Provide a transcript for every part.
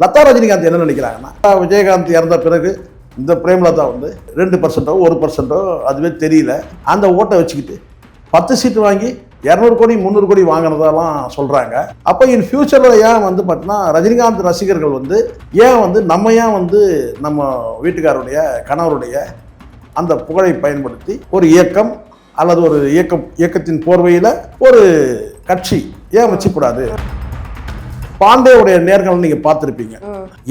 லதா ரஜினிகாந்த் என்ன நினைக்கிறாங்கன்னா, விஜயகாந்த் இறந்த பிறகு இந்த பிரேமலதா வந்து 2% 1% அதுவே தெரியல, அந்த ஓட்டை வச்சுக்கிட்டு 10 சீட்டு வாங்கி 200 கோடி 300 கோடி வாங்கினதெல்லாம் சொல்றாங்க. அப்போ இன் ஃபியூச்சர்ல ஏன் வந்து பார்த்தீங்கன்னா ரஜினிகாந்த் ரசிகர்கள் வந்து ஏன் வந்து நம்ம வீட்டுக்காரருடைய கணவருடைய அந்த புகழை பயன்படுத்தி ஒரு இயக்கம் அல்லது ஒரு இயக்கத்தின் போர்வையில் ஒரு கட்சி ஏன் வச்சுக்கூடாது? பாண்டேவுடைய நேர்காணல் நீங்க பார்த்திருப்பீங்க.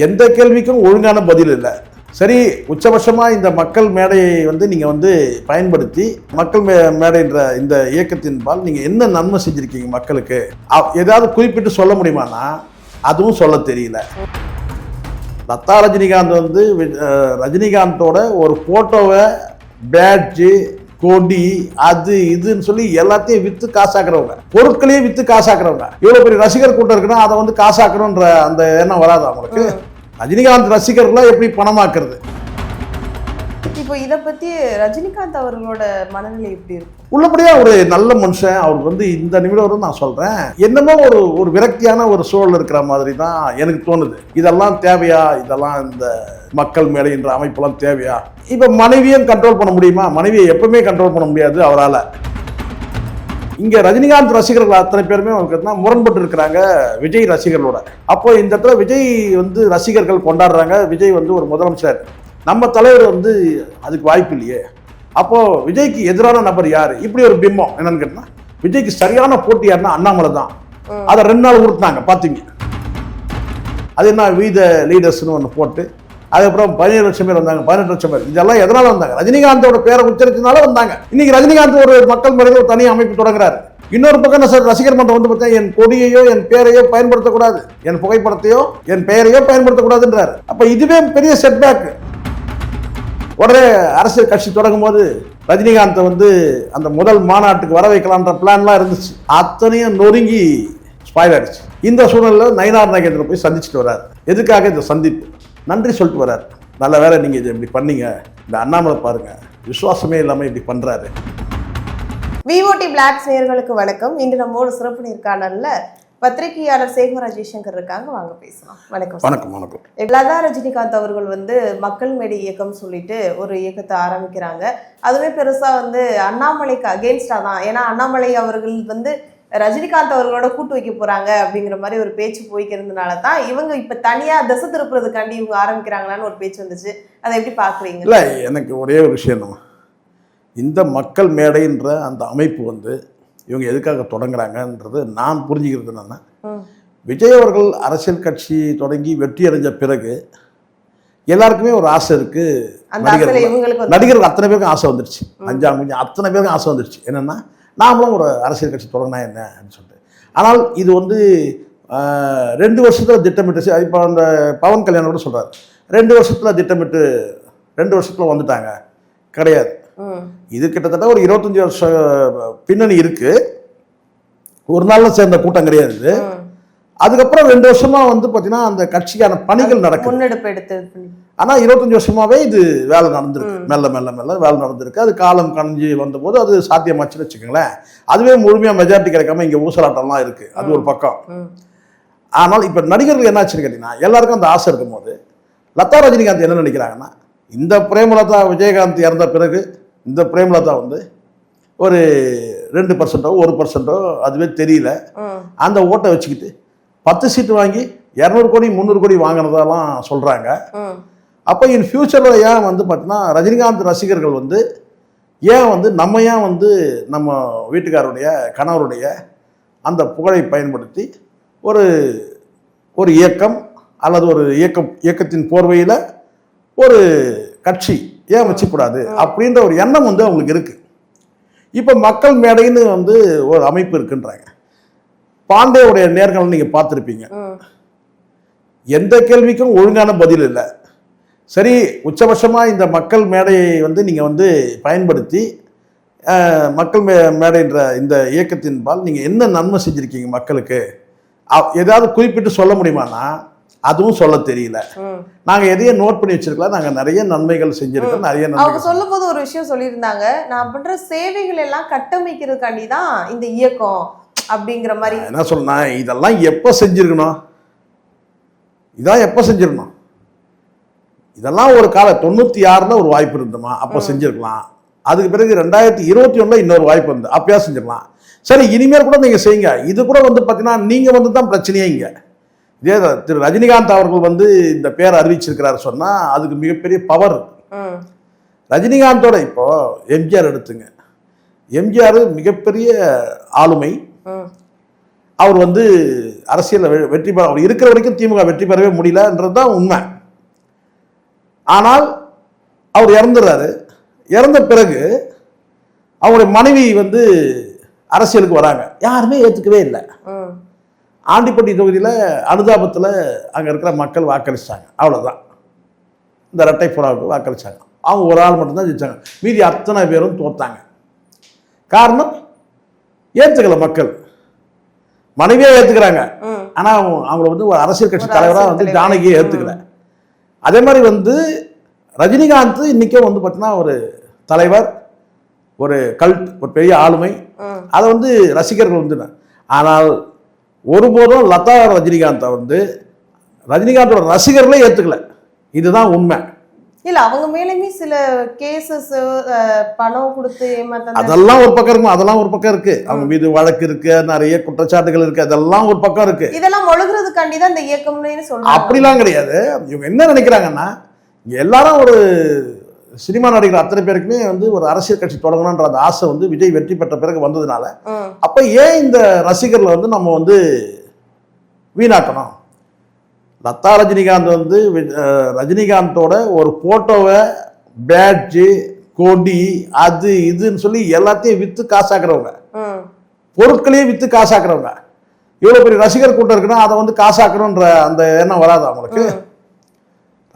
எந்த கேள்விக்கும் ஒழுங்கான பதில் இல்லை. சரி, உச்சபட்சமா இந்த மக்கள் மேடையை வந்து நீங்க வந்து பயன்படுத்தி மக்கள் மேடைன்ற இந்த இயக்கத்தின்பால் நீங்க என்ன நன்மை செஞ்சிருக்கீங்க மக்களுக்கு, ஏதாவது குறிப்பிட்டு சொல்ல முடியுமானா அதுவும் சொல்ல தெரியல. லதா ரஜினிகாந்த் வந்து ரஜினிகாந்தோட ஒரு போட்டோவை, பேட்ஜு, கொடி, அது இதுன்னு சொல்லி எல்லாத்தையும் வித்து காசாக்குறவங்க, பொருட்களையும் வித்து காசாக்குறவங்க. இவ்வளவு பெரிய ரசிகர் கூட்டம் இருக்குன்னா அதை வந்து காசாக்கணும்ன்ற அந்த எண்ணம் வராது அவங்களுக்கு. ரஜினிகாந்த் ரசிகர்கள்லாம் எப்படி பணமாக்குறது? இப்போ இதை பத்தி ரஜினிகாந்த் அவர்களோட மனநிலை எப்படி இருக்கும்? உள்ளபடியா ஒரு நல்ல மனுஷன் அவர் வந்து இந்த நிமிடம் வரும் நான் சொல்றேன். என்னமோ ஒரு விரக்தியான ஒரு சூழல் இருக்கிற மாதிரி தான் எனக்கு தோணுது. இதெல்லாம் தேவையா? இதெல்லாம் இந்த மக்கள் மேடைன்ற அமைப்பெல்லாம் தேவையா? இப்ப மனைவியும் கண்ட்ரோல் பண்ண முடியுமா? மனைவியை எப்பவுமே கண்ட்ரோல் பண்ண முடியாது அவரால். இங்க ரஜினிகாந்த் ரசிகர்கள் அத்தனை பேருமே முரண்பட்டு இருக்கிறாங்க விஜய் ரசிகர்களோட. அப்போ இந்த இடத்துல விஜய் வந்து ரசிகர்கள் கொண்டாடுறாங்க, விஜய் வந்து ஒரு முதலமைச்சர், நம்ம தலைவர் வந்து அதுக்கு வாய்ப்பு இல்லையே. அப்போ விஜய்க்கு எதிரான நபர் யாரு? இப்படி ஒரு பிம்பம் என்னன்னு கேட்டா, விஜய்க்கு சரியான போட்டி யாருன்னா அண்ணாமலை தான். அதை 2 நாள் உறுத்தினாங்க பாத்தீங்க. அது என்ன வீத லீடர்ஸ்னு ஒன்று போட்டு அதுக்கப்புறம் 17 லட்சம் பேர் வந்தாங்க, 18 லட்சம் பேர். இதெல்லாம் எதனால வந்தாங்க? ரஜினிகாந்தோட பேரை உச்சரிச்சதுனால வந்தாங்க. இன்னைக்கு ரஜினிகாந்த் ஒரு மக்கள் மேடையில் ஒரு தனி அமைப்பு தொடங்குறாரு. இன்னொரு பக்கம் சார் ரசிகர் மன்றம் வந்து பார்த்தா என் கொடியையோ என் பேரையோ பயன்படுத்தக்கூடாது, என் புகைப்படத்தையோ என் பெயரையோ பயன்படுத்தக்கூடாதுன்றாரு. அப்ப இதுவே பெரிய செட்பேக். உடனே அரசியல் கட்சி தொடங்கும் போது ரஜினிகாந்தை வந்து அந்த முதல் மாநாட்டுக்கு வர வைக்கலான்ற பிளான்லாம் இருந்துச்சு. அத்தனையும் நொறுங்கி ஸ்பாயில் ஆயிடுச்சு. இந்த சூழ்நிலையில் நயினார் நாகேந்திரன் போய் சந்திச்சுட்டு வர்றாரு. எதுக்காக இந்த சந்திப்பு? நன்றி சொல்லிட்டு வர்றாரு. நல்ல வேலை நீங்க இதை இப்படி பண்ணீங்க, இந்த அண்ணாமலை பாருங்க விசுவாசமே இல்லாம இப்படி பண்றாரு. விஓடி பிளாக்ஸ் நேயர்களுக்கு வணக்கம். இன்று நம்மோட சிறப்பு நேர்காணல்ல பத்திரிகையாளர் சேகராஜ் ஜெய்சங்கர் இருக்காங்க, வாங்க பேசலாம். வணக்கம். வணக்கம். வணக்கம். லதா ரஜினிகாந்த் அவர்கள் வந்து மக்கள் மேடை இயக்கம் சொல்லிட்டு ஒரு இயக்கத்தை ஆரம்பிக்கிறாங்க. அதுவே பெருசா வந்து அண்ணாமலைக்கு அகெயின்ஸ்டா தான். ஏன்னா அண்ணாமலை அவர்கள் வந்து ரஜினிகாந்த் அவர்களோட கூட்டு வைக்க போறாங்க அப்படிங்கிற மாதிரி ஒரு பேச்சு போய்க்கிறதுனால தான் இவங்க இப்ப தனியா திசை திருப்புறதுக்காண்டி இவங்க ஆரம்பிக்கிறாங்களான்னு ஒரு பேச்சு வந்துச்சு. அதை எப்படி பாக்குறீங்க? இல்ல, எனக்கு ஒரே ஒரு விஷயம் தான், இந்த மக்கள் மேடைன்ற அந்த அமைப்பு வந்து இவங்க எதுக்காக தொடங்குறாங்கன்றது நான் புரிஞ்சுக்கிறது என்னன்னா, விஜய் அவர்கள் அரசியல் கட்சி தொடங்கி வெற்றி அடைஞ்ச பிறகு எல்லாருக்குமே ஒரு ஆசை இருக்கு. நடிகர்கள் அத்தனை பேருக்கும் ஆசை வந்துருச்சு, அத்தனை பேருக்கும் ஆசை வந்துருச்சு. என்னன்னா நாமளும் ஒரு அரசியல் கட்சி தொடங்கினா என்ன அப்படின்னு சொல்லிட்டு. ஆனால் இது வந்து 2 வருஷத்துல திட்டமிட்டு, இப்போ அந்த பவன் கல்யாணம் கூட சொல்றாரு 2 வருஷத்துல திட்டமிட்டு 2 வருஷத்துல வந்துட்டாங்க. கிடையாது. இது கிட்டத்தட்ட ஒரு 25 வருஷம் பின்னணி இருக்கு. ஒரு நாள்ல சேர்ந்த கூட்டம் கிடையாது. அதுக்கப்புறம் 2 வருஷமா வந்து பாத்தீங்கன்னா அந்த கட்சிக்கான பணிகள் நடக்கும். ஆனா 25 வருஷமாவே இது வேலை நடந்திருக்கு. மெல்ல மெல்ல மெல்ல வேலை நடந்திருக்கு. அது காலம் கணிஞ்சு வந்த போது அது சாத்தியமாச்சுன்னு வச்சுக்கோங்களேன். அதுவே முழுமையா மெஜாரிட்டி கிடைக்காம இங்க ஊசலாட்டம்லாம் இருக்கு. அது ஒரு பக்கம். ஆனால் இப்ப நடிகர்கள் என்னாச்சுன்னு கேட்டீங்கன்னா, எல்லாருக்கும் அந்த ஆசை இருக்கும் போது லதா ரஜினிகாந்த் என்ன நினைக்கிறாங்கன்னா, இந்த பிரேமலதா விஜயகாந்த் இறந்த பிறகு இந்த பிரேமலதா வந்து ஒரு 2% 1% அதுவே தெரியல, அந்த ஓட்டை வச்சுக்கிட்டு 10 சீட்டு வாங்கி 200 கோடி 300 கோடி வாங்கினதெல்லாம் சொல்றாங்க. அப்போ இன் ஃபியூச்சர்ல ஏன் வந்து பார்த்தீங்கன்னா ரஜினிகாந்த் ரசிகர்கள் வந்து ஏன் வந்து நம்ம வீட்டுக்காரருடைய கணவருடைய அந்த புகழை பயன்படுத்தி ஒரு இயக்கம் அல்லது ஒரு இயக்கத்தின் போர்வையில் ஒரு கட்சி ஏன் வச்சுக்கூடாது அப்படின்ற ஒரு எண்ணம் வந்து அவங்களுக்கு இருக்கு. இப்போ மக்கள் மேடைன்னு வந்து ஒரு அமைப்பு இருக்குன்றாங்க. பாண்டேவுடைய நேர்காணல் நீங்க பார்த்திருப்பீங்க. எந்த கேள்விக்கும் ஒழுங்கான பதில் இல்லை. சரி, உச்சபட்சமா இந்த மக்கள் மேடையை வந்து நீங்க வந்து பயன்படுத்தி மக்கள் மேடைன்ற இந்த இயக்கத்தின்பால் நீங்க என்ன நன்மை செஞ்சிருக்கீங்க மக்களுக்கு, ஏதாவது குறிப்பிட்டு சொல்ல முடியுமானா அதுவும் சொல்ல தெரியல. நாங்க எதையும் நோட் பண்ணி வச்சிருக்கலாம், நாங்க நிறைய நன்மைகள் செஞ்சிருக்கோம். நிறைய அவங்க சொல்லும் போது ஒரு விஷயம் சொல்லியிருந்தாங்க, நான் பண்ற சேவைகள் எல்லாம் கட்டமைக்கிறதுக்காண்டி தான் இந்த இயக்கம் அப்படிங்கிற மாதிரி. என்ன சொல்லணும், இதெல்லாம் எப்போ செஞ்சிருக்கணும்? இதான் எப்போ செஞ்சிடணும்? இதெல்லாம் ஒரு கால 96ல் ஒரு வாய்ப்பு இருந்தோமா, அப்போ செஞ்சிருக்கலாம். அதுக்கு பிறகு 2021 இன்னொரு வாய்ப்பு வந்து அப்பயா செஞ்சிடலாம். சரி, இனிமேல் கூட நீங்கள் செய்யுங்க. இது கூட வந்து பார்த்தீங்கன்னா நீங்கள் வந்து தான் பிரச்சனையே இங்கே. இதே திரு ரஜினிகாந்த் அவர்கள் வந்து இந்த பேர் அறிவிச்சிருக்கிறாரு சொன்னால் அதுக்கு மிகப்பெரிய பவர். ரஜினிகாந்தோட இப்போ எம்ஜிஆர் எடுத்துங்க. எம்ஜிஆர் மிகப்பெரிய ஆளுமை. அவர் வந்து அரசியலில் வெற்றி பெற, அவர் இருக்கிற வரைக்கும் திமுக வெற்றி பெறவே முடியலன்றது தான் உண்மை. ஆனால் அவர் இறந்துடுறாரு. இறந்த பிறகு அவருடைய மனைவி வந்து அரசியலுக்கு வராங்க. யாருமே ஏற்றுக்கவே இல்லை. ஆண்டிப்பட்டி தொகுதியில் அனுதாபத்தில் அங்கே இருக்கிற மக்கள் வாக்களிச்சாங்க. அவ்வளோதான். இந்த இரட்டை புறாவுக்கு வாக்களிச்சாங்க. அவங்க ஒரு ஆள் மட்டும்தான் ஜெயிச்சாங்க. மீதி அத்தனை பேரும் தோத்தாங்க. காரணம், ஏற்றுக்கல மக்கள். மனைவியே ஏற்றுக்கிறாங்க, ஆனால் அவங்கள வந்து ஒரு அரசியல் கட்சி தலைவராக வந்து ஜானகியை ஏற்றுக்கல. அதே மாதிரி வந்து ரஜினிகாந்த் இன்னைக்கும் வந்து பார்த்தீங்கன்னா ஒரு தலைவர், ஒரு கல்ட், ஒரு பெரிய ஆளுமை. அதை வந்து ரசிகர்கள் வந்து, ஆனால் ஒருபோதும் லதா ரஜினிகாந்தை வந்து ரஜினிகாந்தோட ரசிகர்களே ஏற்றுக்கல. இதுதான் உண்மை. இல்ல, அவங்க மேலுமே சில கேசஸ் பணம் கொடுத்து அதெல்லாம் ஒரு பக்கம் இருக்கும். அதெல்லாம் ஒரு பக்கம் இருக்கு. அவங்க மீது வழக்கு இருக்கு, நிறைய குற்றச்சாட்டுகள் இருக்கு. அதெல்லாம் ஒரு பக்கம் இருக்கு. இதெல்லாம் ஒழுகுறதுக்காண்டி தான் இந்த இயக்கம்னு சொல்றாங்க. அப்படிலாம் கிடையாது. இவங்க என்ன நினைக்கிறாங்கன்னா, எல்லாரும் ஒரு சினிமா நடிகர் அத்தனை பேருக்குமே வந்து ஒரு அரசியல் கட்சி தொடங்கணுன்ற அந்த ஆசை வந்து விஜய் வெற்றி பெற்ற பிறகு வந்ததுனால, அப்ப ஏன் இந்த ரசிகர்களை வந்து நம்ம வந்து வீணாக்கணும்? லதா ரஜினிகாந்த் வந்து ரஜினிகாந்தோட ஒரு போட்டோவை, பேட்ஜு, கொடி, அது இதுன்னு சொல்லி எல்லாத்தையும் வித்து காசாக்குறவங்க, பொருட்களையும் வித்து காசாக்குறவங்க. இவ்வளவு பெரிய ரசிகர் கூட்டம் இருக்குன்னா அதை வந்து காசாக்கணுன்ற அந்த எண்ணம் வராது அவங்களுக்கு.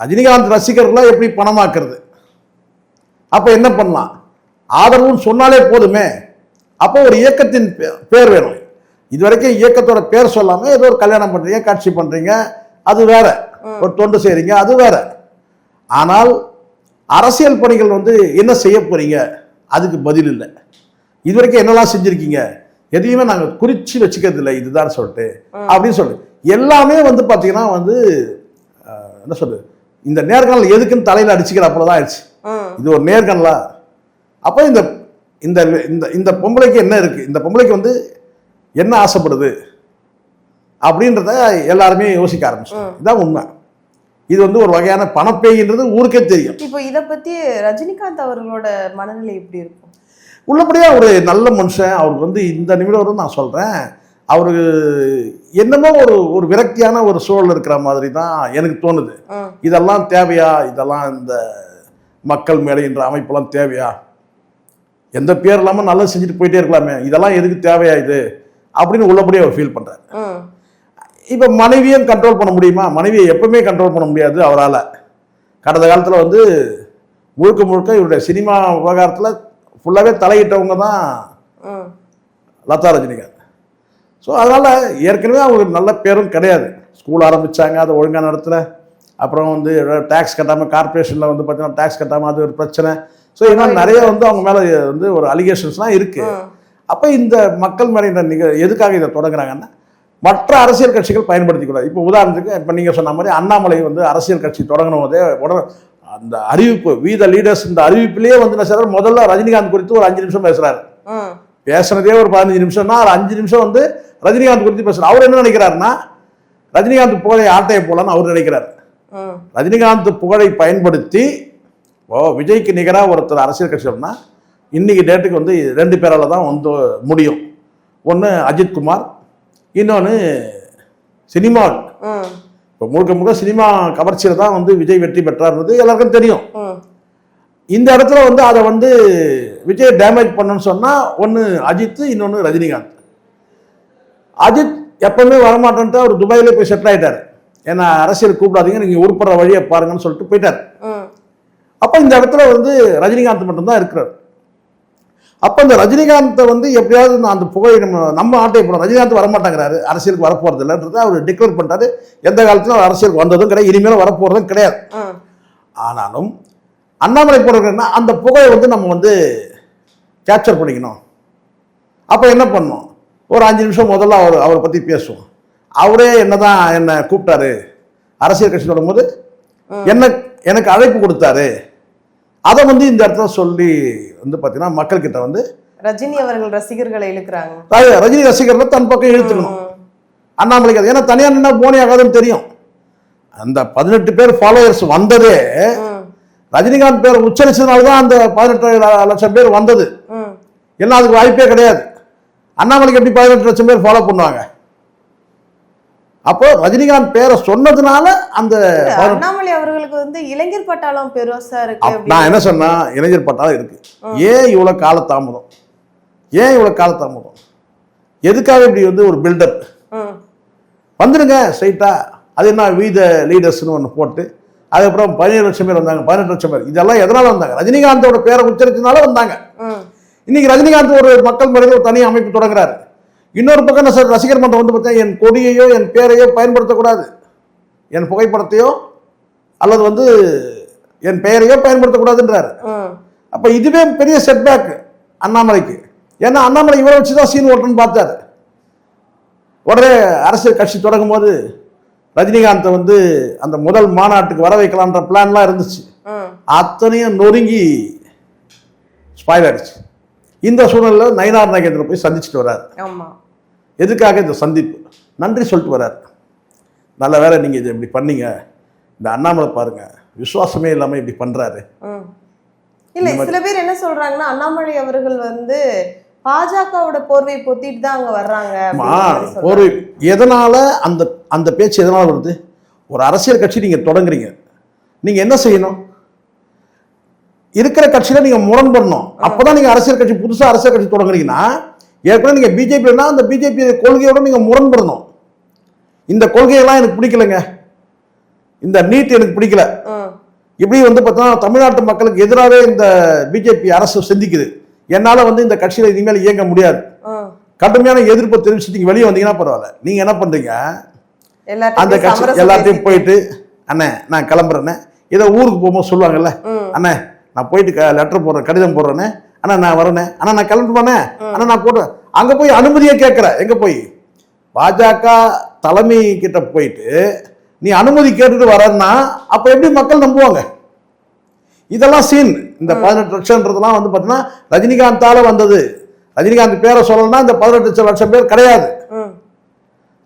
ரஜினிகாந்த் ரசிகர்களாக எப்படி பணமாக்குறது? அப்ப என்ன பண்ணலாம்? ஆதரவுன்னு சொன்னாலே போதுமே. அப்போ ஒரு இயக்கத்தின் பேர் வேணும். இதுவரைக்கும் இயக்கத்தோட பேர் சொல்லாம ஏதோ ஒரு கல்யாணம் பண்றீங்க, காட்சி பண்றீங்க, அது வேற. ஒரு தொண்டு செய்றீங்க, அது வேற. ஆனால் அரசியல் பணிகள் வந்து என்ன செய்ய போறீங்க, அதுக்கு பதில் இல்லை. இதுவரைக்கும் என்னெல்லாம் செஞ்சிருக்கீங்க, எதையுமே நாங்கள் குறிச்சு வச்சுக்கிறது இல்லை, இதுதான் சொல்லிட்டு அப்படின்னு சொல்லு. எல்லாமே வந்து பார்த்தீங்கன்னா வந்து என்ன சொல்லு, இந்த நேர்காணல் எதுக்குன்னு தலையில அடிச்சுக்கிறப்பதான் ஆயிடுச்சு. இது ஒரு நேர்காணலா? அப்போ இந்த இந்த இந்த பொம்பளைக்கு என்ன இருக்கு, இந்த பொம்பளைக்கு வந்து என்ன ஆசைப்படுது அப்படின்றத எல்லாருமே யோசிக்க ஆரம்பிச்சோம். இதான் உண்மை. இது வந்து ஒரு வகையான பணப்பேய்ன்றது ஊருக்கே தெரியும். இப்போ இதை பத்தி ரஜினிகாந்த் அவர்களோட மனநிலை எப்படி இருக்கும்? உள்ளபடியா ஒரு நல்ல மனுஷன். அவருக்கு வந்து இந்த நிமிடம் வரும் நான் சொல்றேன், அவருக்கு என்னமோ ஒரு விரக்தியான ஒரு சூழல் இருக்கிற மாதிரி தான் எனக்கு தோணுது. இதெல்லாம் தேவையா? இதெல்லாம் இந்த மக்கள் மேடைன்ற அமைப்பெல்லாம் தேவையா? எந்த பேர் இல்லாம நல்லா செஞ்சுட்டு போயிட்டே இருக்கலாமே, இதெல்லாம் எதுக்கு தேவையா இது அப்படின்னு உள்ளபடியே அவர் ஃபீல் பண்றாரு. இப்ப மனைவியும் கண்ட்ரோல் பண்ண முடியுமா? மனைவியை எப்பவுமே கண்ட்ரோல் பண்ண முடியாது அவரால். கடந்த காலத்துல வந்து முழுக்க முழுக்க இவருடைய சினிமா விவகாரத்துல ஃபுல்லாவே தலையிட்டவங்க தான் லதா ரஜினிகாந்த். ஸோ அதனால ஏற்கனவே அவங்களுக்கு நல்ல பேரும் கிடையாது. ஸ்கூல் ஆரம்பிச்சாங்க, அதை ஒழுங்காக நடத்தல. அப்புறம் வந்து டேக்ஸ் கட்டாமல், கார்பரேஷனில் வந்து பார்த்தீங்கன்னா டேக்ஸ் கட்டாமல், அது ஒரு பிரச்சனை. ஸோ இன்னும் நிறைய வந்து அவங்க மேலே வந்து ஒரு அலிகேஷன்ஸ்லாம் இருக்கு. அப்போ இந்த மக்கள் மேலே எதுக்காக இதை தொடங்குறாங்கன்னா, மற்ற அரசியல் கட்சிகள் பயன்படுத்திக்கூடாது. இப்போ உதாரணத்துக்கு இப்போ நீங்கள் சொன்ன மாதிரி அண்ணாமலை வந்து அரசியல் கட்சி தொடங்கணும் போதே உடனே அந்த அறிவிப்பு, வி த லீடர்ஸ், இந்த அறிவிப்பிலேயே வந்து என்ன செய்யறாரு, முதல்ல ரஜினிகாந்த் குறித்து ஒரு 5 நிமிஷம் பேசுறாரு. பேசுனதே ஒரு 15 நிமிஷம்னா ஒரு 5 நிமிஷம் வந்து ரஜினிகாந்த் குறித்து பேசுறாரு. அவர் என்ன நினைக்கிறாருன்னா, ரஜினிகாந்த் புகழை ஆட்டையை போலான்னு அவர் நினைக்கிறார். ரஜினிகாந்த் புகழை பயன்படுத்தி விஜய்க்கு நிகராக ஒருத்தர் அரசியல் கட்சினா இன்னைக்கு டேட்டுக்கு வந்து 2 பேரால தான் வந்து முடியும். ஒன்று அஜித்குமார், இன்னொன்று சினிமா. இப்போ முழுக்க முழுக்க சினிமா கவர்ச்சியில் தான் வந்து விஜய் வெற்றி பெற்றார்ன்றது எல்லாருக்கும் தெரியும். இந்த இடத்துல வந்து அதை வந்து விஜய் டேமேஜ் பண்ணணும்னு சொன்னால் ஒன்று அஜித், இன்னொன்று ரஜினிகாந்த். அஜித் எப்பவுமே வரமாட்டேன்ட்டு அவர் துபாயிலே போய் செட்டில் ஆகிட்டார். ஏன்னா அரசியல் கூப்பிடாதீங்க, நீங்கள் உருப்படுற வழியை பாருங்கன்னு சொல்லிட்டு போயிட்டார். அப்போ இந்த இடத்துல வந்து ரஜினிகாந்த் மட்டும்தான் இருக்கிறார். அப்போ இந்த ரஜினிகாந்தை வந்து எப்படியாவது அந்த புகழை நம்ம ஆட்டையை போடுறோம். ரஜினிகாந்த் வரமாட்டேங்கிறாரு, அரசியலுக்கு வரப்போறது இல்லைன்றதை அவர் டிக்ளேர் பண்ணிட்டாரு. எந்த காலத்திலும் அரசியலுக்கு வந்ததும் கிடையாது, இனிமேலும் வரப்போறதும் கிடையாது. ஆனாலும் அண்ணாமலை போடுறதுன்னா அந்த புகழை வந்து நம்ம வந்து கேப்சர் பண்ணிக்கணும். அப்போ என்ன பண்ணணும், ஒரு 5 நிமிஷம் முதல்ல அவரை பற்றி பேசுவோம். அவரே என்னதான் என்னை கூப்பிட்டாரு, அரசியல் கட்சி தொடங்கும்போது எனக்கு அழைப்பு கொடுத்தாரு. அதை வந்து இந்த இடத்துல சொல்லி வந்து பார்த்தீங்கன்னா மக்கள் கிட்ட வந்து ரஜினி அவர்கள் ரசிகர்களை இழுக்கிறாங்க. ரஜினி ரசிகர்கள் தன் பக்கம் இழுத்துக்கணும். அண்ணாமலைக்கு ஏன்னா தனியாக நின்னா போனி ஆகாதுன்னு தெரியும். அந்த 18 பேர் ஃபாலோவர்ஸ் வந்ததே ரஜினிகாந்த் பேர் உச்சரிச்சதுனால தான் அந்த 18 லட்சம் பேர் வந்தது. எல்லாம் அதுக்கு வாய்ப்பே கிடையாது. அண்ணாமலைக்கு எப்படி 18 லட்சம் பேர் ஃபாலோ பண்ணுவாங்க? அப்போ ரஜினிகாந்த் பேரை சொன்னதுனால அந்த அண்ணாமலை அவர்களுக்கு வந்து இளைஞர் பட்டாளம் பெருசா இருக்கு. நான் என்ன சொன்னா இளைஞர் பட்டாளம் இருக்கு. ஏன் இவ்வளவு காலதாமதம்? ஏன் இவ்வளவு காலதாமதம்? எதுக்காக இப்படி வந்து ஒரு பில்டப்? வந்துடுங்க ஸ்ட்ரைட்டா. அது என்ன வீத லீடர்ஸ்னு ஒன்று போட்டு அதுக்கப்புறம் 17 லட்சம் பேர் வந்தாங்க, 18 லட்சம் பேர். இதெல்லாம் எதனால வந்தாங்க? ரஜினிகாந்தோட பேரை உச்சரிச்சதுனால வந்தாங்க. இன்னைக்கு ரஜினிகாந்த் ஒரு மக்கள் மனதில் ஒரு தனி அமைப்பு தொடங்குறாரு. இன்னொரு பக்கம் என்ன சார், ரசிகர் மன்றம் வந்து பார்த்தா என் கொடியையோ என் பேரையோ பயன்படுத்தக்கூடாது, என் புகைப்படத்தையோ அல்லது வந்து என் பெயரையோ பயன்படுத்தக்கூடாதுன்றாரு. அப்ப இதுவே பெரிய செட்பேக் அண்ணாமலைக்கு. ஏன்னா அண்ணாமலை இவரை வச்சுதான் சீன் ஓட்டணும்னு பார்த்தாரு. உடனே அரசியல் கட்சி தொடங்கும் போது ரஜினிகாந்தை வந்து அந்த முதல் மாநாட்டுக்கு வர வைக்கலான்ற பிளான்லாம் இருந்துச்சு. அத்தனையும் நொறுங்கி ஸ்பாயில் ஆயிடுச்சு. இந்த சூழ்நிலையில் நயினார் நாகேந்திரன் போய் சந்திச்சுட்டு வர்றாரு. எதுக்காக இந்த சந்திப்பு? நன்றி சொல்லிட்டு வர்றாரு. நல்ல வேலை நீங்க இதை இப்படி பண்ணீங்க, இந்த அண்ணாமலை பாருங்க விசுவாசமே இல்லாம இப்படி பண்றாரு. இல்ல சில பேர் என்ன சொல்றாங்கன்னா அண்ணாமலை அவர்கள் வந்து பாஜகவோட போர்வையை பொத்திட்டு தான் அங்க வர்றாங்க. போர்வை எதனால அந்த அந்த பேச்சு எதனால வருது? ஒரு அரசியல் கட்சி நீங்க தொடங்குறீங்க, நீங்க என்ன செய்யணும்? இருக்கிற கட்சியில நீங்க முரண்படணும். அப்பதான் நீங்க அரசியல் கட்சி புதுசா அரசியல் கட்சி தொடங்குறீங்கன்னா ஏற்கனவே நீங்க பிஜேபினா அந்த பிஜேபி கொள்கையோட நீங்க முரண்படணும். இந்த கொள்கையெல்லாம் எனக்கு பிடிக்கலங்க, இந்த நீட் எனக்கு பிடிக்கல, இப்படி வந்து பார்த்தா தமிழ்நாட்டு மக்களுக்கு எதிராகவே இந்த பிஜேபி அரசு சிந்திக்குது, என்னால வந்து இந்த கட்சியில இனிமேல் இயங்க முடியாது, கடுமையான எதிர்ப்பு தெரிவிச்சு நீங்க வெளியே வந்தீங்கன்னா பரவாயில்ல. நீங்க என்ன பண்றீங்க? அந்த கட்சி எல்லாத்தையும் போயிட்டு அண்ணே நான் கிளம்புறேன்னு ஏதோ ஊருக்கு போகும்போது சொல்லுவாங்கல்ல, அண்ணே நான் போயிட்டு லெட்டர் போடுறேன், கடிதம் போடுறேன்னு, அண்ணா நான் வரேனே, அண்ணா நான் கிளம்புறேனே, அண்ணா நான் போடுறேன். அங்க போய் அனுமதியை கேட்கிற, எங்க போய் பாஜக தலைமை கிட்ட போயிட்டு நீ அனுமதி கேட்டுட்டு வரன்னா அப்ப எப்படி மக்கள் நம்புவாங்க? இதெல்லாம் சீன். இந்த 18 லட்சம்ன்றதுலாம் வந்து பாத்தீங்கன்னா ரஜினிகாந்தால வந்தது. ரஜினிகாந்த் பேரை சொல்லணும்னா இந்த 18 லட்சம் பேர் கிடையாது.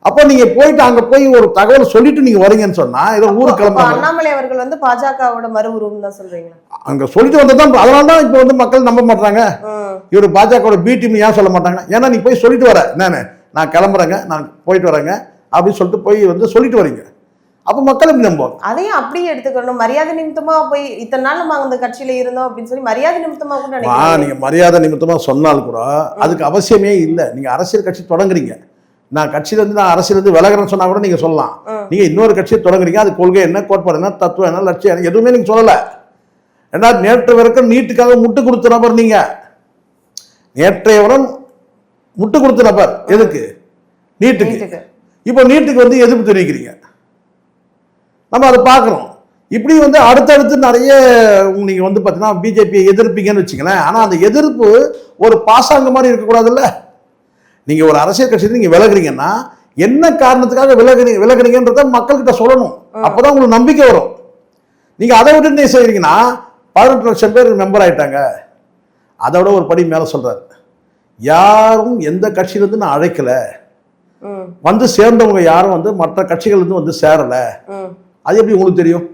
அப்ப நீங்க போயிட்டு அங்க போய் ஒரு தகவல் சொல்லிட்டு நீங்க வரீங்கன்னு சொன்னா ஏதோ ஊருக்கு கிளம்புறாங்க. அண்ணாமலை அவர்கள் வந்து பாஜகவோட மறு உருவம் தான் சொல்றீங்க. அங்க சொல்லிட்டு வந்ததான், அதனாலதான் இப்ப வந்து மக்கள் நம்ப மாட்டாங்க. இவரு பாஜகவோட பி டீம் ஏன் சொல்ல மாட்டாங்க? ஏன்னா நீ போய் சொல்லிட்டு வர, என்னன்னு நான் கிளம்புறேங்க, நான் போயிட்டு வரேங்க அப்படின்னு சொல்லிட்டு போய் வந்து சொல்லிட்டு வரீங்க. அப்ப மக்கள் எப்படி நம்புவாங்க? அதையும் அப்படியே எடுத்துக்கணும். மரியாதை நிமித்தமா போய் இத்தனை நாள் நம்ம அந்த கட்சியில இருந்தோம் அப்படின்னு சொல்லி மரியாதை நிமித்தமா கூட நினைக்கிறேன். நீங்க மரியாதை நிமித்தமா சொன்னாலும் கூட அதுக்கு அவசியமே இல்லை. நீங்க அரசியல் கட்சி தொடங்குறீங்க, நான் கட்சியில இருந்து நான் அரசியல் இருந்து விலகிறேன்னு சொன்னா கூட நீங்க சொல்லலாம். நீங்க இன்னொரு கட்சியை தொடங்குறீங்க, அது கொள்கை என்ன, கோட்பாடு என்ன, தத்துவம் என்ன, லட்சியம் என்ன, எதுவுமே நீங்க சொல்லல. ரெண்டாவது நேற்று வரைக்கும் நீட்டுக்காக முட்டு கொடுத்த நபர் நீங்க. நேற்றையவரும் முட்டு கொடுத்த நபர் எதுக்கு? நீட்டுக்கு. இப்போ நீட்டுக்கு வந்து எதிர்ப்பு தெரிவிக்கிறீங்க, நம்ம அதை பார்க்குறோம். இப்படி வந்து அடுத்தடுத்து நிறைய நீங்க வந்து பார்த்தீங்கன்னா பிஜேபியை எதிர்ப்பீங்கன்னு வச்சுங்களேன். ஆனா அந்த எதிர்ப்பு ஒரு பாசாங்க மாதிரி இருக்கக்கூடாதுல்ல. நீங்க ஒரு அரசியல் கட்சி நீங்க விலகுறீங்கன்னா என்ன காரணத்துக்காக விலகுறீங்கன்றத மக்கள்கிட்ட சொல்லணும். அப்பதான் உங்களுக்கு நம்பிக்கை வரும். நீங்க அதை விட்டு என்ன செய்றீங்கன்னா 18 லட்சம் பேர் மெம்பர் ஆயிட்டாங்க. அதோட ஒரு படி மேல சொல்றாரு, யாரும் எந்த கட்சியிலிருந்து நான் அழைக்கல, வந்து சேர்ந்தவங்க யாரும் வந்து மற்ற கட்சிகள் இருந்து வந்து சேரல. அது எப்படி உங்களுக்கு தெரியும்?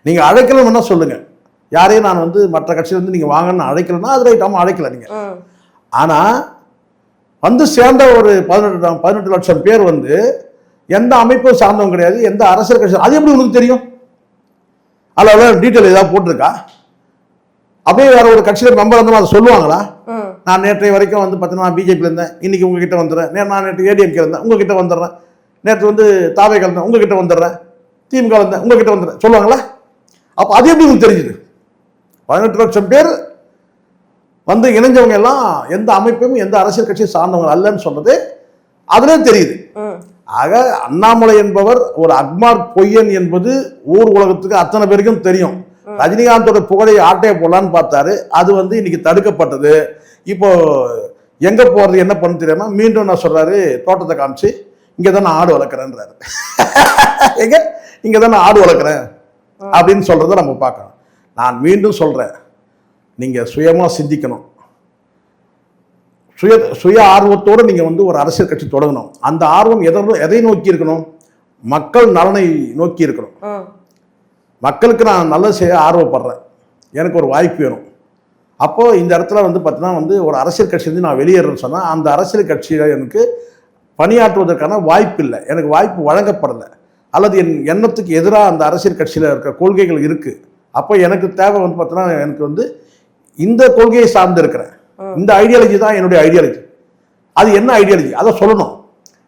நீங்க அழைக்கலன்னா சொல்லுங்க, யாரையும் நான் வந்து மற்ற கட்சியில இருந்து நீங்க வாங்கன்னு அழைக்கலன்னா அது ரைட், ஆமா அழைக்கல நீங்க. ஆனா வந்து சேர்ந்த ஒரு 18 லட்சம் பேர் வந்து எந்த அமைப்பும் சார்ந்தவங்க கிடையாது, எந்த அரசியல் கட்சி, அது எப்படி உங்களுக்கு தெரியும்? அதில் டீட்டெயில் ஏதாவது போட்டிருக்கா? அப்படியே வேற ஒரு கட்சியில மெம்பர் இருந்தாலும் அதை சொல்லுவாங்களா? நான் நேற்றைய வரைக்கும் வந்து பார்த்தீங்கன்னா நான் பிஜேபியில் இருந்தேன், இன்னைக்கு உங்ககிட்ட வந்துடுறேன், நான் நேற்று ஏடிஎம்கே இருந்தேன் உங்ககிட்ட வந்துடுறேன், நேற்று வந்து தாவே கலந்தேன் உங்ககிட்ட வந்துடுறேன், திமுக இருந்தேன் உங்ககிட்ட வந்துடுறேன் சொல்லுவாங்களா? அப்போ அது எப்படி உங்களுக்கு தெரிஞ்சுது? 18 லட்சம் பேர் வந்து இணைஞ்சவங்க எல்லாம் எந்த அமைப்பும் எந்த அரசியல் கட்சியை சார்ந்தவங்க அல்லன்னு சொல்றது அதுல தெரியுது. ஆக அண்ணாமலை என்பவர் ஒரு அக்மார் பொய்யன் என்பது ஊர் உலகத்துக்கு அத்தனை பேருக்கும் தெரியும். ரஜினிகாந்தோட புகழை ஆட்டைய போடலான்னு பார்த்தாரு, அது வந்து இன்னைக்கு தடுக்கப்பட்டது. இப்போ எங்க போறது என்ன பண்ண தெரியாம மீண்டும் நான் சொல்றாரு, தோட்டத்தை காமிச்சு இங்கதான் நான் ஆடு வளர்க்குறேன்றாரு. எங்க இங்கே தான் நான் ஆடு வளர்க்குறேன் அப்படின்னு சொல்கிறத நம்ம பார்க்கணும். நான் மீண்டும் சொல்கிறேன், நீங்கள் சுயமாக சிந்திக்கணும். சுய ஆர்வத்தோடு நீங்கள் வந்து ஒரு அரசியல் கட்சி தொடங்கணும். அந்த ஆர்வம் எதை நோக்கி இருக்கணும்? மக்கள் நலனை நோக்கி இருக்கணும். மக்களுக்கு நான் நல்லது செய்ய ஆர்வப்படுறேன், எனக்கு ஒரு வாய்ப்பு வேணும். அப்போது இந்த இடத்துல வந்து பார்த்தீங்கன்னா வந்து ஒரு அரசியல் கட்சியிலேருந்து நான் வெளியேறேன்னு சொன்னால் அந்த அரசியல் கட்சியில் எனக்கு பணியாற்றுவதற்கான வாய்ப்பு இல்லை, எனக்கு வாய்ப்பு வழங்கப்படலை, அல்லது என் எண்ணத்துக்கு எதிராக அந்த அரசியல் கட்சியில் இருக்கிற கொள்கைகள் இருக்குது. அப்போ எனக்கு தேவை வந்து பார்த்தீங்கன்னா எனக்கு வந்து இந்த கொள்கையை சார்ந்து இருக்கிறேன், இந்த ஐடியாலஜி தான் என்னுடைய ஐடியாலஜி. அது என்ன ஐடியாலஜி அதை சொல்லணும்.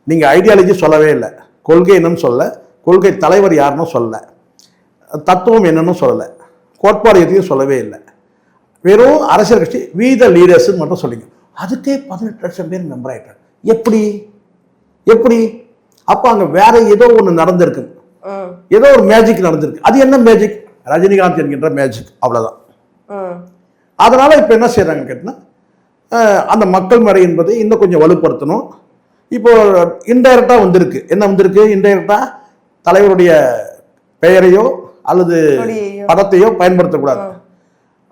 நீங்கள் ஐடியாலஜி சொல்லவே இல்லை, கொள்கை என்னன்னு சொல்ல, கொள்கை தலைவர் யாருன்னு சொல்ல, தத்துவம் என்னன்னு சொல்லலை, கோட்பாடு எதையும் சொல்லவே இல்லை. வெறும் அரசியல் கட்சி வீத லீடர்ஸ் மட்டும் சொல்லிங்க. அதுக்கே 18 லட்சம் பேர் மெம்பர் ஆயிட்டாங்க. எப்படி? அப்போ அங்கே வேற ஏதோ ஒன்று நடந்திருக்கு, ஏதோ ஒரு மேஜிக் நடந்திருக்கு. அது என்ன மேஜிக்? ரஜினிகாந்த் என்கின்ற மேஜிக், அவ்வளோதான். அதனால இப்போ என்ன செய்யறாங்க கேட்டினா, அந்த மக்கள் மேடை என்பதை இன்னும் கொஞ்சம் வலுப்படுத்தணும். இப்போ இன்டைரக்டா வந்திருக்கு. என்ன வந்திருக்கு? இன்டைரக்டா தலைவருடைய பெயரையோ அல்லது படத்தையோ பயன்படுத்தக்கூடாது.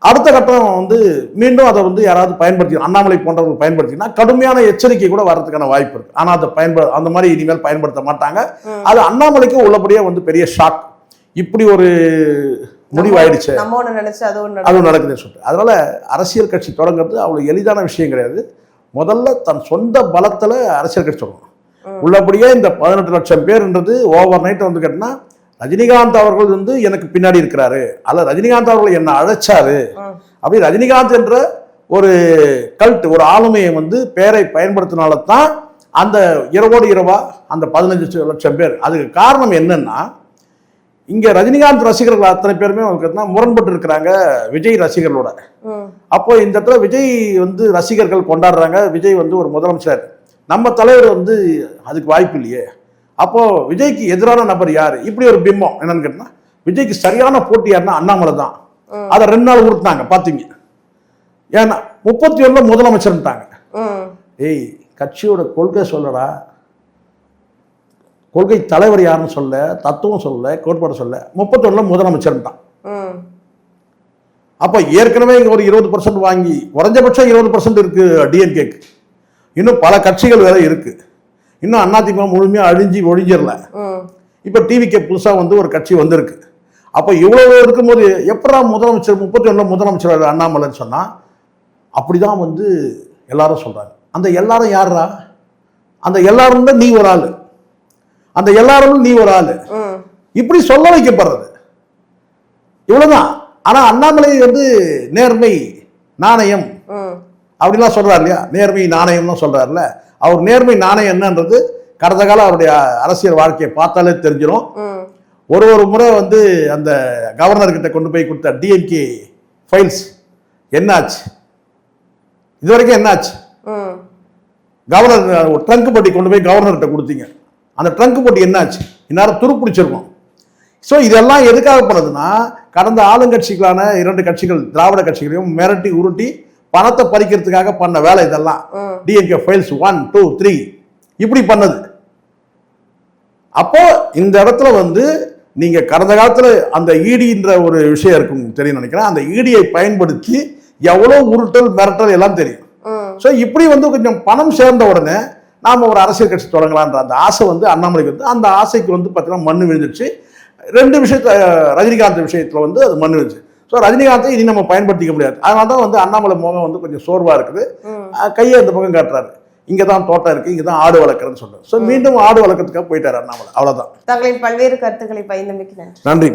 அடுத்த கட்டம் வந்து மீண்டும் அதை வந்து யாராவது பயன்படுத்தி, அண்ணாமலை போன்றவர்கள் பயன்படுத்தினா கடுமையான எச்சரிக்கை கூட வர்றதுக்கான வாய்ப்பு இருக்கு. ஆனால் அதை அந்த மாதிரி இனிமேல் பயன்படுத்த மாட்டாங்க. அது அண்ணாமலைக்கும் உள்ளபடியே வந்து பெரிய ஷாக். இப்படி ஒரு முடிவாயிடுச்சு, அதுவும் நடக்குதுன்னு சொல்லிட்டு. அதனால அரசியல் கட்சி தொடங்குறது அவ்வளவு எளிதான விஷயம் கிடையாது. முதல்ல தன் சொந்த பலத்துல அரசியல் கட்சி தொடங்கணும். உள்ளபடியே இந்த 18 லட்சம் பேர்ன்றது ஓவர் நைட் வந்து கேட்டினா, ரஜினிகாந்த் அவர்கள் வந்து எனக்கு பின்னாடி இருக்கிறாரு, அல்ல ரஜினிகாந்த் அவர்கள் என்ன அழைச்சாரு, அப்படி ரஜினிகாந்த் என்ற ஒரு கல்ட், ஒரு ஆளுமையை வந்து பேரை பயன்படுத்தினால தான் அந்த இரவோடு இரவா அந்த 15 லட்சம் பேர். அதுக்கு காரணம் என்னன்னா, இங்க ரஜினிகாந்த் ரசிகர்கள் அத்தனை பேருமே முரண்பட்டு இருக்கிறாங்க விஜய் ரசிகர்களோட. அப்போ இந்த இடத்துல விஜய் வந்து ரசிகர்கள் கொண்டாடுறாங்க, விஜய் வந்து ஒரு முதலமைச்சர், நம்ம தலைவர் வந்து அதுக்கு வாய்ப்பு இல்லையே. அப்போ விஜய்க்கு எதிரான நபர் யாரு? இப்படி ஒரு பிம்பம் என்னன்னு கேட்டா, விஜய்க்கு சரியான போட்டி யாருன்னா அண்ணாமலை தான். அதை 2 நாள் உருட்டினாங்க பாத்தீங்க. ஏன்னா 31 முதலமைச்சர்ட்டாங்க. ஏய், கட்சியோட கொள்கை சொல்லடா, கொள்கை தலைவர் யாருன்னு சொல்ல, தத்துவம் சொல்ல, கோட்பாடு சொல்ல, 31 முதலமைச்சர்ட்டான். அப்ப ஏற்கனவே இங்க ஒரு 20% வாங்கி, குறைஞ்சபட்சம் 20% இருக்கு டிஎம்கேக்கு. இன்னும் பல கட்சிகள் வேற இருக்கு. இன்னும் அதிமுக முழுமையா ஒழிஞ்சிடல. இப்ப டிவிகே புதுசா வந்து ஒரு கட்சி வந்திருக்கு. அப்ப இவ்வளவு இருக்கும்போது எப்படா முதலமைச்சர் 31 முதலமைச்சர் அண்ணாமலைன்னு சொன்னா, அப்படிதான் வந்து எல்லாரும் சொல்றாங்க. அந்த எல்லாரும் யாரா? அந்த எல்லாரும் தான் நீ ஒரு ஆளு, அந்த எல்லாரும் நீ ஒரு ஆளு, இப்படி சொல்ல வைக்கப்படுறது இவ்வளவுதான். ஆனா அண்ணாமலை வந்து நேர்மை நாணயம் அப்படிலாம் சொல்றாரு இல்லையா? நேர்மை நாணயம்னு சொல்றாருல்ல, அவர் நேர்மை நாணயம் என்னன்றது கடந்த கால அவருடைய அரசியல் வாழ்க்கையை பார்த்தாலே தெரிஞ்சிடும். ஒரு முறை வந்து அந்த கவர்னர் கிட்ட கொண்டு போய் கொடுத்த டிஎம்கே ஃபைல்ஸ் என்னாச்சு? இதுவரைக்கும் என்னாச்சு? கவர்னர் ட்ரங்க் பட்டி கொண்டு போய் கவர்னர்கிட்ட கொடுத்தீங்க, அந்த ட்ரங்க் பட்டி என்னாச்சு? இந்நேரம் துருப்பிடிச்சிருக்கும். ஸோ இதெல்லாம் எதுக்காக பண்ணதுன்னா, கடந்த ஆளுங்கட்சிகளான 2 கட்சிகள், திராவிட கட்சிகளையும் மிரட்டி உருட்டி பணத்தை பறிக்கிறதுக்காக பண்ண வேலை இதெல்லாம். டிஎம்கே ஃபைல்ஸ் 1, 2, 3 இப்படி பண்ணது. அப்போ இந்த இடத்துல வந்து நீங்க கடந்த காலத்துல அந்த ஈடின்ற ஒரு விஷயம் இருக்கும் தெரியும் நினைக்கிறேன். அந்த ஈடியை பயன்படுத்தி எவ்வளவு உருட்டல் மிரட்டல் எல்லாம் தெரியும். ஸோ இப்படி வந்து கொஞ்சம் பணம் சேர்ந்த உடனே நாம ஒரு அரசியல் கட்சி தொடங்கலான்ற அந்த ஆசை வந்து அண்ணாமலைக்கு வந்து, அந்த ஆசைக்கு வந்து பார்த்தீங்கன்னா மண்ணு விழுந்துருச்சு. 2 விஷயத்த ரஜினிகாந்த் விஷயத்துல வந்து அது மண்ணு விழுந்துச்சு. ஸோ ரஜினிகாந்தை இனி நம்ம பயன்படுத்திக்க முடியாது. அதனால தான் வந்து அண்ணாமலை முகம் வந்து கொஞ்சம் சோர்வா இருக்குது. கையை அந்த பக்கம் காட்டுறாரு, இங்கதான் தோட்டம் இருக்கு, இங்கதான் ஆடு வளர்க்குறேன்னு சொல்றாரு. ஸோ மீண்டும் ஆடு வளர்க்கறதுக்காக போயிட்டாரு அண்ணாமலை. அவ்வளவுதான். தங்களின் பல்வேறு கருத்துக்களை பகிர்ந்தமைக்கு நன்றி. நன்றி.